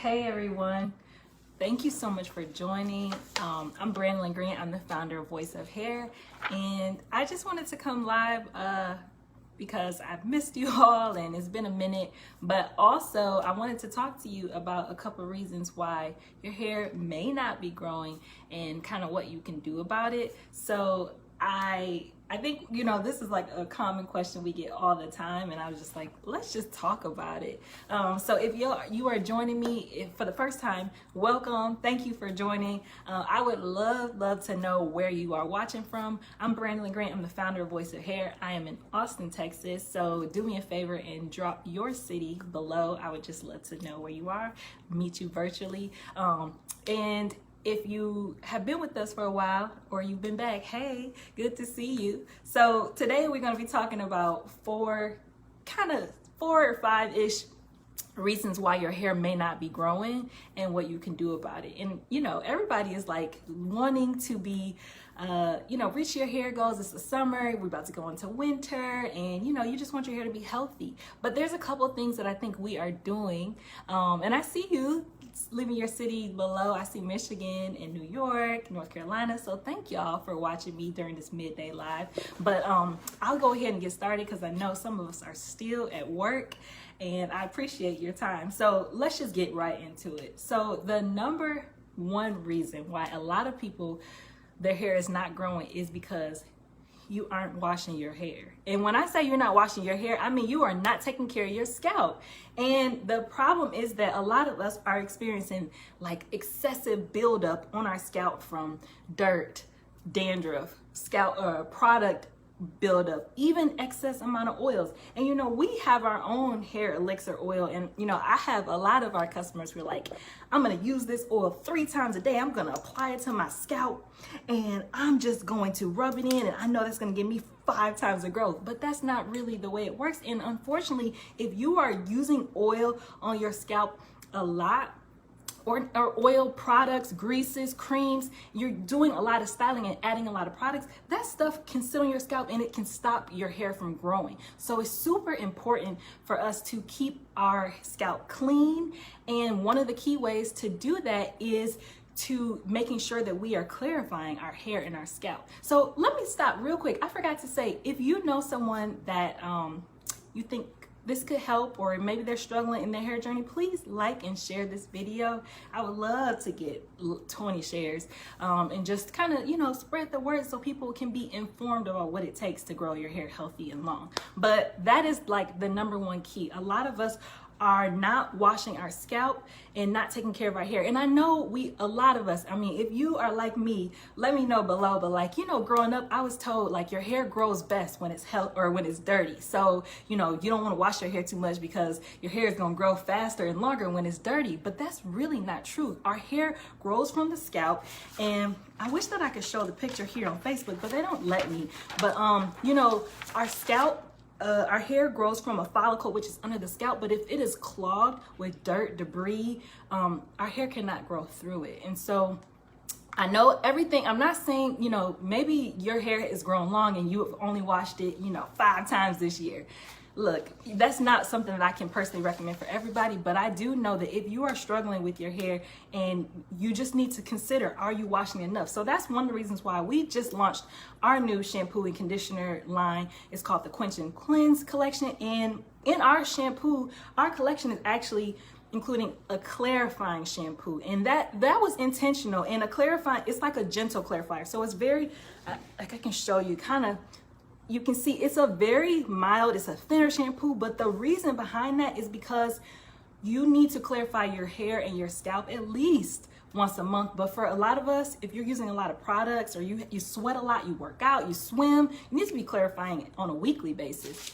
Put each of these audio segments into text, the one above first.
Hey everyone, thank you so much for joining. I'm Brandon Green. I'm the founder of Voice of Hair, and I just wanted to come live because I've missed you all and it's been a minute, but also I wanted to talk to you about a couple reasons why your hair may not be growing and kind of what you can do about it. So I think, this is like a common question we get all the time, and I was just like, let's just talk about it. So if you are joining me for the first time, welcome. Thank you for joining. I would love to know where you are watching from. I'm Brandon Grant. I'm the founder of Voice of Hair. I am in Austin, Texas. So do me a favor and drop your city below. I would just love to know where you are, meet you virtually. And if you have been with us for a while or you've been back, hey, good to see you. So today we're going to be talking about four or five-ish reasons why your hair may not be growing and what you can do about it. And everybody is like wanting to be reach your hair goals. It's the summer, we're about to go into winter, and you just want your hair to be healthy. But there's a couple things that I think we are doing, and I see you leaving your city below. I see Michigan and New York, North Carolina. So thank y'all for watching me during this midday live. But I'll go ahead and get started because I know some of us are still at work and I appreciate your time. So let's just get right into it. So the number one reason why a lot of people, their hair is not growing is because you aren't washing your hair. And when I say you're not washing your hair, I mean you are not taking care of your scalp. And the problem is that a lot of us are experiencing like excessive buildup on our scalp from dirt, dandruff, scalp product buildup, even excess amount of oils. And we have our own hair elixir oil, and I have a lot of our customers who are like, I'm gonna use this oil 3 times a day. I'm gonna apply it to my scalp and I'm just going to rub it in, and I know that's gonna give me 5 times the growth. But that's not really the way it works. And unfortunately, if you are using oil on your scalp a lot, or oil products, greases, creams, you're doing a lot of styling and adding a lot of products, that stuff can sit on your scalp and it can stop your hair from growing. So it's super important for us to keep our scalp clean. And one of the key ways to do that is to making sure that we are clarifying our hair and our scalp. So let me stop real quick. I forgot to say, if you know someone that you think this could help, or maybe they're struggling in their hair journey, please like and share this video. I would love to get 20 shares and just kind of, spread the word so people can be informed about what it takes to grow your hair healthy and long. But that is like the number one key. A lot of us are not washing our scalp and not taking care of our hair. And I know a lot of us, I mean, if you are like me, let me know below. But growing up, I was told like your hair grows best when it's when it's dirty. So, you don't want to wash your hair too much because your hair is going to grow faster and longer when it's dirty. But that's really not true. Our hair grows from the scalp, and I wish that I could show the picture here on Facebook, but they don't let me. But, our scalp, our hair grows from a follicle which is under the scalp, but if it is clogged with dirt, debris, our hair cannot grow through it. And so I know everything, I'm not saying, maybe your hair is growing long and you have only washed it, 5 times this year. Look, that's not something that I can personally recommend for everybody, but I do know that if you are struggling with your hair and you just need to consider, are you washing enough? So that's one of the reasons why we just launched our new shampoo and conditioner line. It's called the Quench and Cleanse collection. And in our shampoo, our collection is actually including a clarifying shampoo. And that was intentional. And a clarifying, it's like a gentle clarifier. So it's very, like I can show you you can see it's a very mild, it's a thinner shampoo, but the reason behind that is because you need to clarify your hair and your scalp at least once a month. But for a lot of us, if you're using a lot of products or you sweat a lot, you work out, you swim, you need to be clarifying on a weekly basis.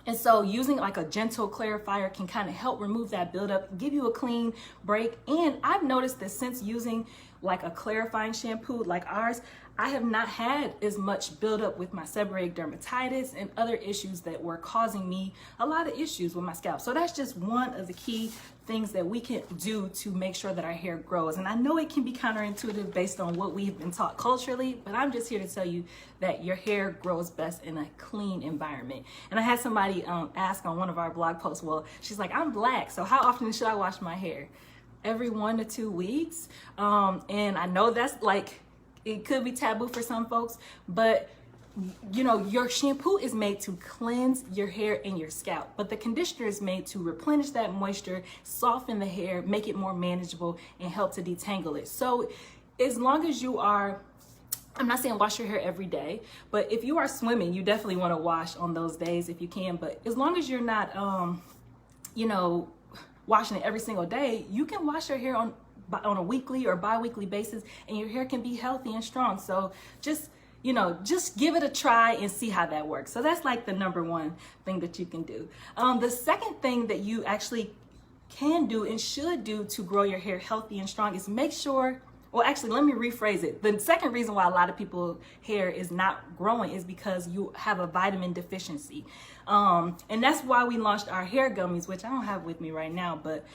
And so using like a gentle clarifier can kind of help remove that buildup, give you a clean break. And I've noticed that since using like a clarifying shampoo like ours, I have not had as much buildup with my seborrheic dermatitis and other issues that were causing me a lot of issues with my scalp. So that's just one of the key things that we can do to make sure that our hair grows. And I know it can be counterintuitive based on what we've been taught culturally, but I'm just here to tell you that your hair grows best in a clean environment. And I had somebody ask on one of our blog posts, well, she's like, I'm black, so how often should I wash my hair? every 1 to 2 weeks. And I know that's like, it could be taboo for some folks, but you know, your shampoo is made to cleanse your hair and your scalp, but the conditioner is made to replenish that moisture, soften the hair, make it more manageable, and help to detangle it. So as long as you are, I'm not saying wash your hair every day, but if you are swimming, you definitely want to wash on those days if you can. But as long as you're not, you know, washing it every single day, you can wash your hair on a weekly or bi-weekly basis, and your hair can be healthy and strong. So just, you know, just give it a try and see how that works. So that's like the number one thing that you can do. The second thing that you actually can do and should do to grow your hair healthy and strong is make sure, well, actually, let me rephrase it. The second reason why a lot of people's hair is not growing is because you have a vitamin deficiency. And that's why we launched our hair gummies, which I don't have with me right now, but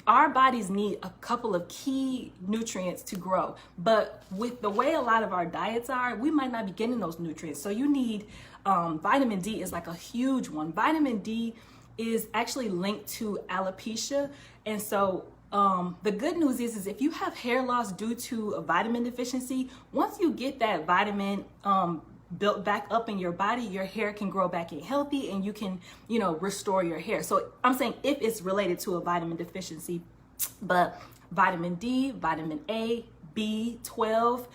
our bodies need a couple of key nutrients to grow. But with the way a lot of our diets are, we might not be getting those nutrients. So you need, vitamin D is like a huge one. Vitamin D is actually linked to alopecia. And so the good news is if you have hair loss due to a vitamin deficiency, once you get that vitamin built back up in your body, your hair can grow back in healthy, and you can, you know, restore your hair. So I'm saying if it's related to a vitamin deficiency, but vitamin D, vitamin A, B12,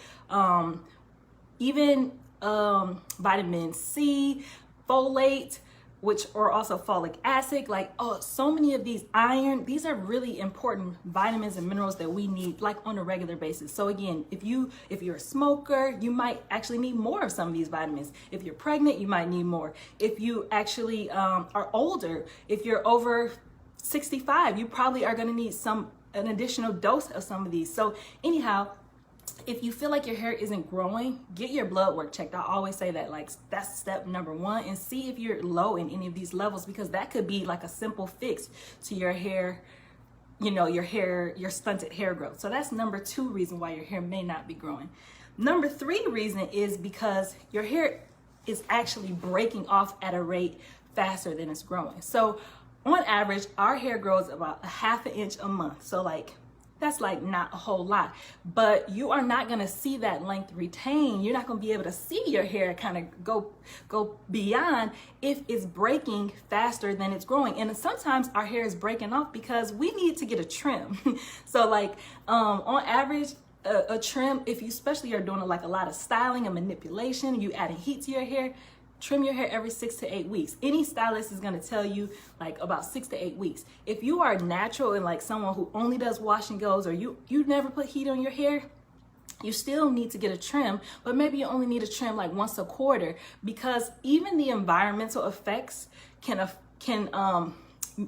even vitamin C, folate, which are also folic acid, like, oh, so many of these, iron, these are really important vitamins and minerals that we need like on a regular basis. So again, if you're a smoker, you might actually need more of some of these vitamins. If you're pregnant, you might need more. If you actually are older, if you're over 65, you probably are gonna need an additional dose of some of these. So anyhow, if you feel like your hair isn't growing, get your blood work checked. I always say that, like, that's step number one, and see if you're low in any of these levels, because that could be like a simple fix to your hair, you know, your stunted hair growth. So that's number 2 reason why your hair may not be growing. Number 3 reason is because your hair is actually breaking off at a rate faster than it's growing. So on average, our hair grows about a ½ inch a month. So like, that's like not a whole lot, but you are not going to see that length retain. You're not going to be able to see your hair kind of go beyond if it's breaking faster than it's growing. And sometimes our hair is breaking off because we need to get a trim. So like on average, a trim, if you especially are doing like a lot of styling and manipulation, you adding heat to your hair, trim your hair every 6 to 8 weeks. Any stylist is gonna tell you like about 6 to 8 weeks. If you are natural and like someone who only does wash and goes, or you never put heat on your hair, you still need to get a trim, but maybe you only need a trim like once a quarter, because even the environmental effects can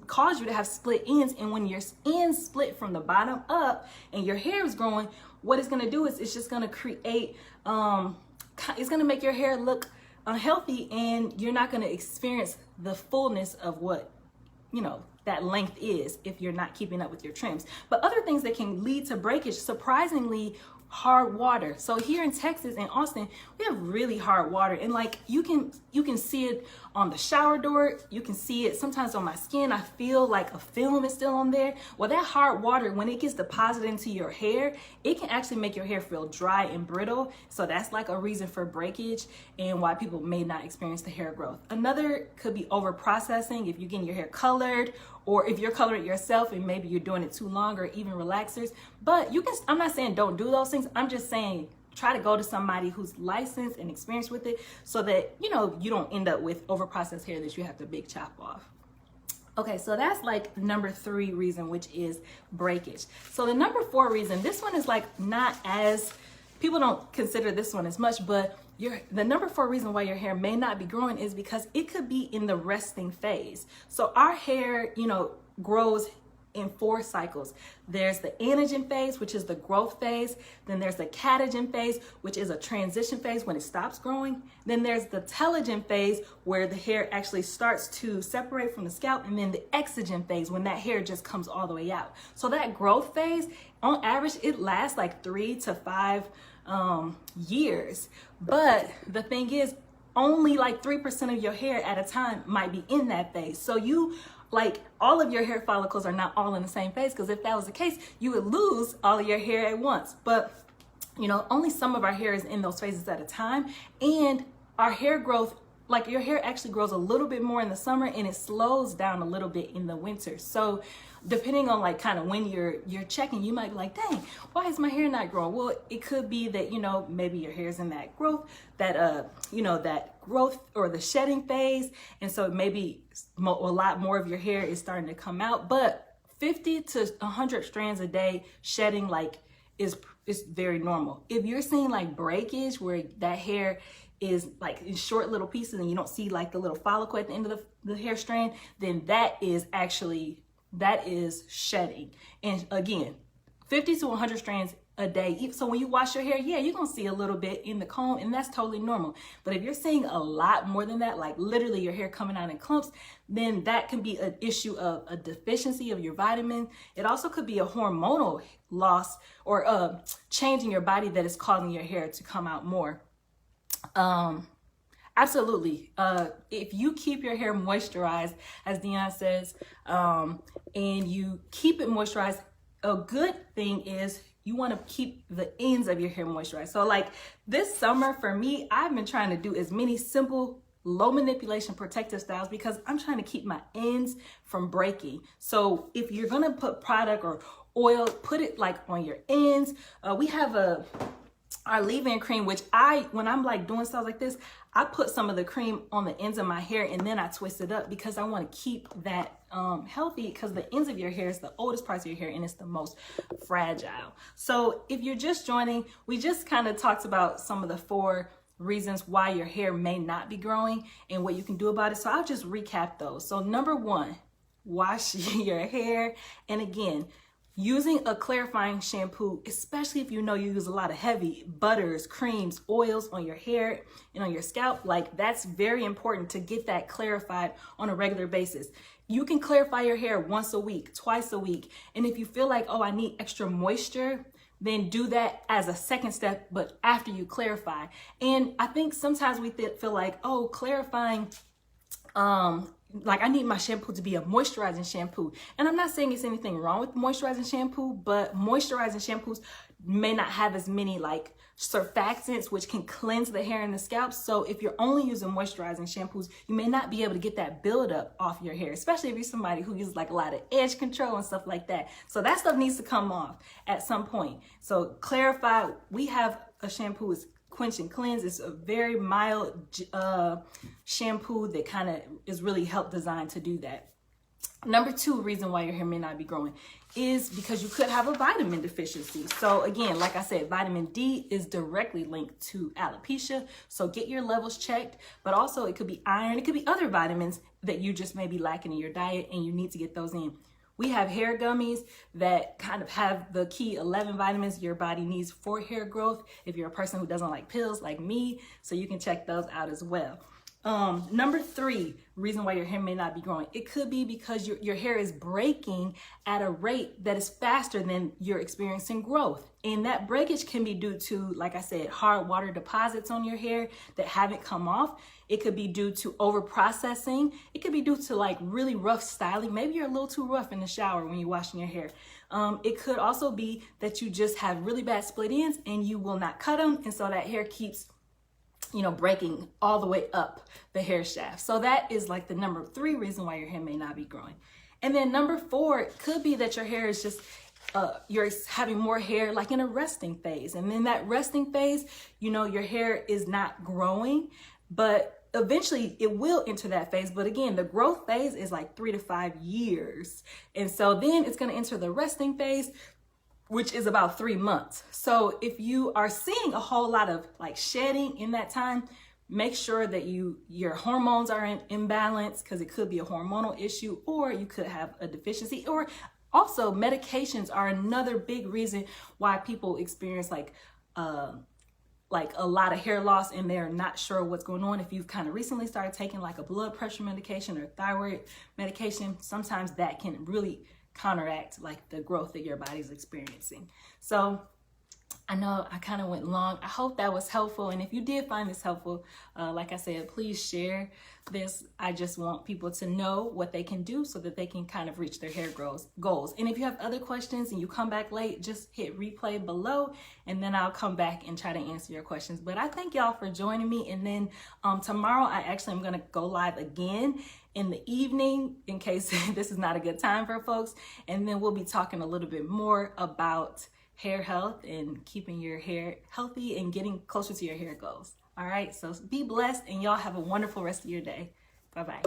cause you to have split ends. And when your ends split from the bottom up and your hair is growing, what it's gonna do is it's just gonna create, it's gonna make your hair look unhealthy, and you're not going to experience the fullness of what, you know, that length is if you're not keeping up with your trims. But other things that can lead to breakage, surprisingly, hard water. So here in Texas and Austin, we have really hard water, and like you can see it on the shower door. You can see it sometimes on my skin. I feel like a film is still on there. Well, that hard water, when it gets deposited into your hair, it can actually make your hair feel dry and brittle. So that's like a reason for breakage and why people may not experience the hair growth. Another could be over processing. If you're getting your hair colored, or if you're coloring it yourself and maybe you're doing it too long, or even relaxers. But you can, I'm not saying don't do those things. I'm just saying try to go to somebody who's licensed and experienced with it, so that, you know, you don't end up with over processed hair that you have to big chop off. Okay, so that's like number 3 reason, which is breakage. So the number 4 reason, this one is like not as, people don't consider this one as much, but the number 4 reason why your hair may not be growing is because it could be in the resting phase. So our hair, you know, grows in 4 cycles. There's the anagen phase, which is the growth phase. Then there's the catagen phase, which is a transition phase when it stops growing. Then there's the telogen phase, where the hair actually starts to separate from the scalp. And then the exogen phase, when that hair just comes all the way out. So that growth phase, on average, it lasts like 3 to 5 years. But the thing is, only like 3% of your hair at a time might be in that phase. So you like all of your hair follicles are not all in the same phase, because if that was the case, you would lose all of your hair at once. But you know, only some of our hair is in those phases at a time, and our hair growth, like your hair actually grows a little bit more in the summer and it slows down a little bit in the winter. So depending on like kind of when you're checking, you might be like, dang, why is my hair not growing? Well, it could be that, you know, maybe your hair's in that growth, that you know, that growth or the shedding phase, and so maybe a lot more of your hair is starting to come out. But 50 to 100 strands a day shedding like is very normal. If you're seeing like breakage where that hair is like in short little pieces and you don't see like the little follicle at the end of the hair strand, then that is shedding. And again, 50 to 100 strands a day. So when you wash your hair, yeah, you're gonna see a little bit in the comb, and that's totally normal. But if you're seeing a lot more than that, like literally your hair coming out in clumps, then that can be an issue of a deficiency of your vitamin. It also could be a hormonal loss or change in your body that is causing your hair to come out more. Absolutely. If you keep your hair moisturized, as Dion says, and you keep it moisturized, a good thing is you want to keep the ends of your hair moisturized. So like this summer for me, I've been trying to do as many simple, low manipulation protective styles because I'm trying to keep my ends from breaking. So if you're going to put product or oil, put it like on your ends. We have our leave-in cream, which when I'm like doing stuff like this, I put some of the cream on the ends of my hair and then I twist it up because I want to keep that healthy, because the ends of your hair is the oldest parts of your hair and it's the most fragile. So if you're just joining, we just kind of talked about some of the 4 reasons why your hair may not be growing and what you can do about it. So I'll just recap those. So number 1, wash your hair. And again, using a clarifying shampoo, especially if you know you use a lot of heavy butters, creams, oils on your hair and on your scalp, like that's very important to get that clarified on a regular basis. You can clarify your hair once a week, twice a week. And if you feel like, oh, I need extra moisture, then do that as a second step, but after you clarify. And I think sometimes we feel like, oh, clarifying, like I need my shampoo to be a moisturizing shampoo. And I'm not saying it's anything wrong with moisturizing shampoo, but moisturizing shampoos may not have as many like surfactants, which can cleanse the hair and the scalp. So if you're only using moisturizing shampoos, you may not be able to get that buildup off your hair, especially if you're somebody who uses like a lot of edge control and stuff like that. So that stuff needs to come off at some point. So clarify, we have a shampoo, is Quench and Cleanse. It's a very mild shampoo that kind of is really designed to do that. Number 2 reason why your hair may not be growing is because you could have a vitamin deficiency. So again, like I said, vitamin D is directly linked to alopecia. So get your levels checked, but also it could be iron. It could be other vitamins that you just may be lacking in your diet and you need to get those in. We have hair gummies that kind of have the key 11 vitamins your body needs for hair growth if you're a person who doesn't like pills like me. So you can check those out as well. Number 3 reason why your hair may not be growing. It could be because your hair is breaking at a rate that is faster than you're experiencing growth. And that breakage can be due to, like I said, hard water deposits on your hair that haven't come off. It could be due to over processing. It could be due to like really rough styling. Maybe you're a little too rough in the shower when you're washing your hair. It could also be that you just have really bad split ends and you will not cut them. And so that hair keeps, you know, breaking all the way up the hair shaft. So that is like the number 3 reason why your hair may not be growing. And then number 4, it could be that your hair is just, you're having more hair like in a resting phase. And then that resting phase, you know, your hair is not growing, but eventually it will enter that phase. But again, the growth phase is like 3 to 5 years. And so then it's going to enter the resting phase, which is about 3 months. So if you are seeing a whole lot of like shedding in that time, make sure that your hormones are in imbalance, because it could be a hormonal issue, or you could have a deficiency. Or also medications are another big reason why people experience like a lot of hair loss and they're not sure what's going on. If you've kind of recently started taking like a blood pressure medication or thyroid medication, sometimes that can really counteract like the growth that your body's experiencing. So I know I kind of went long. I hope that was helpful. And if you did find this helpful, like I said, please share this. I just want people to know what they can do so that they can kind of reach their hair goals. And if you have other questions and you come back late, just hit replay below and then I'll come back and try to answer your questions. But I thank y'all for joining me. And then tomorrow I actually am going to go live again in the evening in case this is not a good time for folks. And then we'll be talking a little bit more about hair health and keeping your hair healthy and getting closer to your hair goals. All right, so be blessed and y'all have a wonderful rest of your day. Bye-bye.